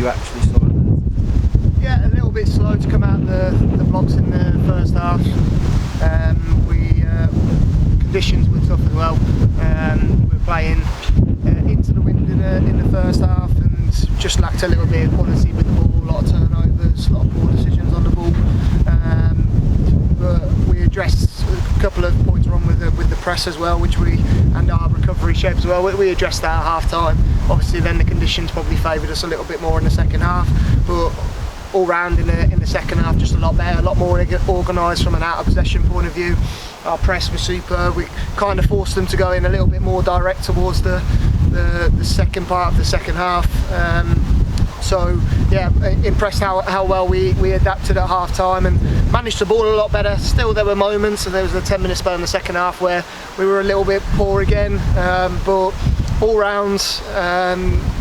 you actually saw it? Yeah, a little bit slow to come out the blocks in the first half. Conditions were tough as well. We were playing into the wind in the first half and just lacked a little bit of quality with the ball, a lot of turnovers, a lot of poor decisions on the ball. But we addressed a couple of points wrong with the press as well, and our recovery shape as well. We addressed that at half time. Obviously then the conditions probably favoured us a little bit more in the second half, but all round in the second half just a lot better, a lot more organised from an out of possession point of view. Our press was superb. We kind of forced them to go in a little bit more direct towards the second part of the second half. So yeah, impressed how well we adapted at half time and managed the ball a lot better. Still there were moments, and there was a 10-minute spell in the second half where we were a little bit poor again, but all round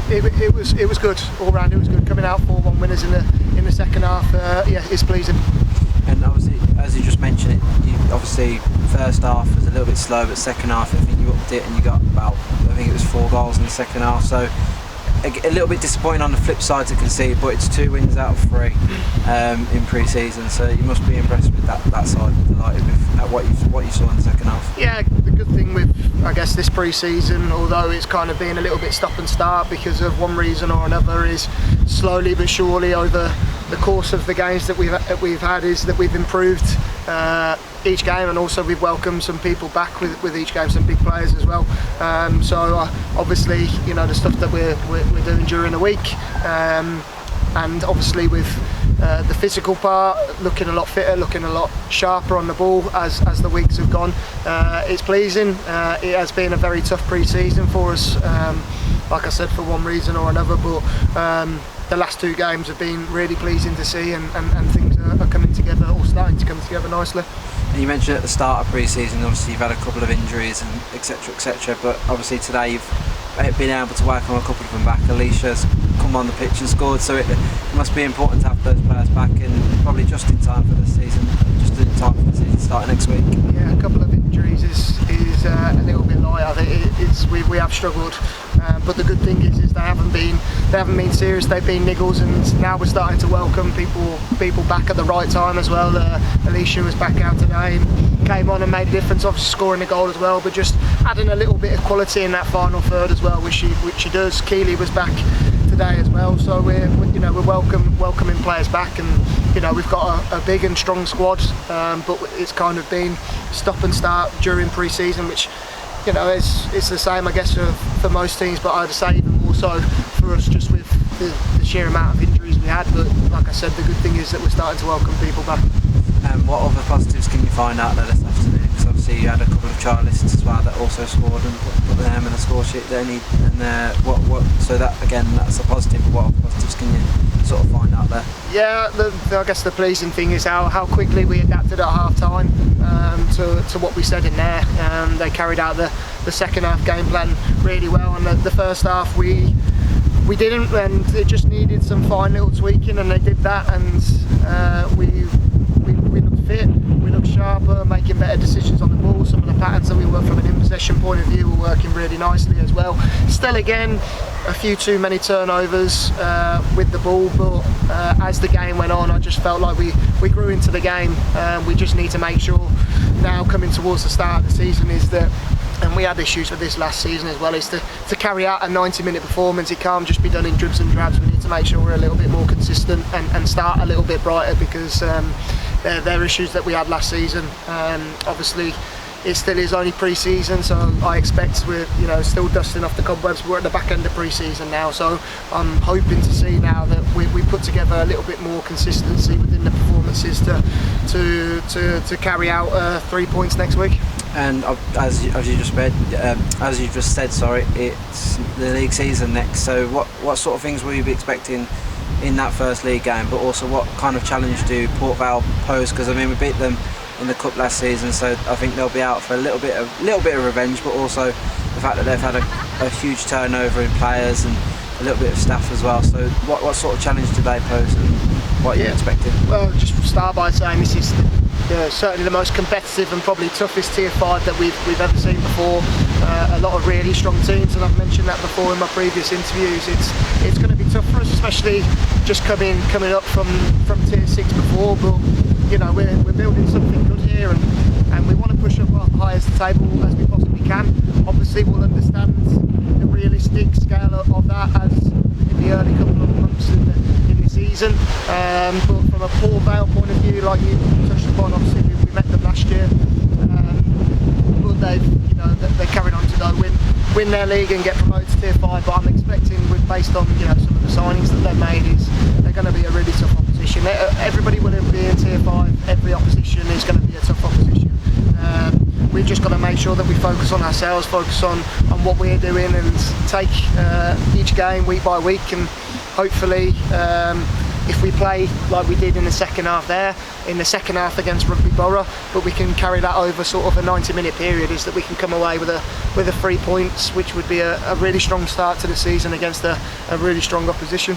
it was good. All round it was good. Coming out 4-1 winners in the second half, it's pleasing. And obviously, as you just mentioned it, obviously first half was a little bit slow, but second half I think you upped it and you got about, I think it was 4 goals in the second half. So a little bit disappointing on the flip side to concede, but it's 2 wins out of 3 in pre-season, so you must be impressed with that side, delighted with what you saw in the second half. Yeah, the good thing with, I guess, this pre-season, although it's kind of been a little bit stop and start because of one reason or another, is slowly but surely over the course of the games that we've had is that we've improved each game, and also we've welcomed some people back with each game, some big players as well. So obviously, the stuff that we're doing during the week, and obviously with the physical part, looking a lot fitter, looking a lot sharper on the ball as the weeks have gone. It's pleasing. It has been a very tough pre-season for us, like I said, for one reason or another, but the last 2 games have been really pleasing to see, and things are coming together, or starting to come together nicely. And you mentioned at the start of pre-season, obviously you've had a couple of injuries and etc, but obviously today you've been able to work on a couple of them back. Alicia's come on the pitch and scored, so it must be important to have those players back, and probably just in time for the season, starting next week. Yeah, a couple of injuries is a little bit light. I think we have struggled, but the good thing is they haven't been serious. They've been niggles, and now we're starting to welcome people back at the right time as well. Alicia was back out today and came on and made a difference, obviously scoring a goal as well, but just adding a little bit of quality in that final third as well, which she does. Keeley was back today as well, so we're welcoming players back, and we've got a big and strong squad, but it's kind of been stop and start during pre-season, which it's the same, I guess, for most teams, but I'd say even more so for us, just with the sheer amount of injuries we had. But like I said, the good thing is that we're starting to welcome people back. What other positives can you find out there this afternoon? Because obviously you had a couple of trialists as well that also scored and put their name in the score sheet. So that again, that's a positive. But what other positives can you sort of find out there? Yeah, I guess the pleasing thing is how quickly we adapted at half time to what we said in there. They carried out the second half game plan really well, and the first half we didn't, and it just needed some fine little tweaking, and they did that, and we looked fit, we looked sharper, making better decisions on the ball. Some of the patterns that we worked from an in-possession point of view were working really nicely as well. Still, again, a few too many turnovers with the ball, but as the game went on, I just felt like we grew into the game. We just need to make sure now, coming towards the start of the season, is that, and we had issues with this last season as well, is to carry out a 90-minute performance. It can't just be done in dribs and drabs. We need to make sure we're a little bit more consistent and start a little bit brighter, because they're issues that we had last season. Obviously it still is only pre-season, so I expect we're still dusting off the cobwebs. We're at the back end of pre-season now, so I'm hoping to see now that we put together a little bit more consistency within the performances to carry out 3 points next week. And as you just said, it's the league season next. So what sort of things will you be expecting in that first league game? But also, what kind of challenge do Port Vale pose? Because I mean, we beat them in the cup last season, so I think they'll be out for a little bit of revenge. But also the fact that they've had a huge turnover in players and a little bit of staff as well. So what sort of challenge do they pose, and what are you expecting? Well, just start by saying this is certainly the most competitive and probably toughest tier 5 that we've ever seen before. A lot of really strong teams, and I've mentioned that before in my previous interviews. It's going to be tough tough for us, especially just coming up from Tier 6 before. But you know, we're building something good here, and we want to push up high as the table as we possibly can. Obviously, we'll understand the realistic scale of that as in the early couple of months in the season. But from a Port Vale point of view, like you touched upon, obviously we met them last year, but they've carried on to go win their league and get promoted to Tier 5. But I'm expecting, based on some of the signings that they've made, is they're going to be a really tough opposition. Everybody will be in Tier 5. Every opposition is going to be a tough opposition. We've just got to make sure that we focus on ourselves, focus on what we're doing, and take each game week by week. And hopefully, if we play like we did in the second half against Rugby Borough, but we can carry that over sort of a 90-minute period, is that we can come away with a 3 points, which would be a really strong start to the season against a really strong opposition.